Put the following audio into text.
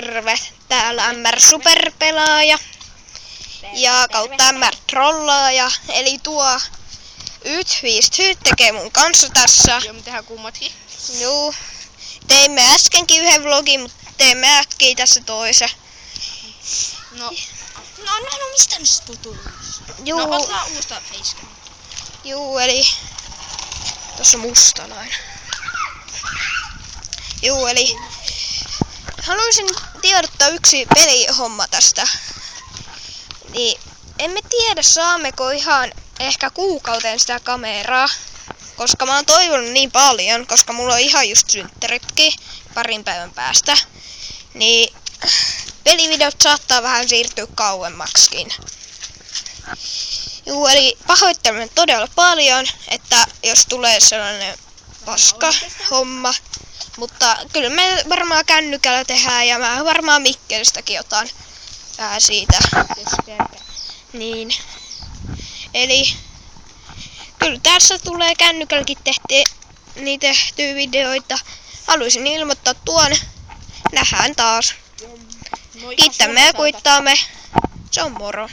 terve! Täällä MR Superpelaaja ja kautta MR Trollaaja. Eli tuo Yt5 tekee mun kanssa tässä. Joo, me tehdään kummatkin. Juu. Teimme äskenkin yhden vlogin, mutta teemme äkkiä tässä toisen. No mistä nyt putuu? Juu. No otetaan uusta facecam. Juu, eli tossa mustalainen. Juu, eli haluaisin tiedottaa yksi pelihomma tästä. Niin, emme tiedä saammeko ihan ehkä kuukauteen sitä kameraa, koska mä oon toivonut niin paljon, koska mulla on ihan just synttäritkin parin päivän päästä. Niin pelivideot saattaa vähän siirtyä kauemmaksikin. Juu, eli pahoittelemme todella paljon, että jos tulee sellainen paska homma. Mutta kyllä me varmaan kännykällä tehdään ja mä varmaan Mikkelistäkin otan vähän siitä. Niin. Eli kyllä tässä tulee kännykälläkin tehtyä videoita. Haluaisin ilmoittaa tuon. Nähdään taas. Kiittämme ja kuittaamme. Se on moro.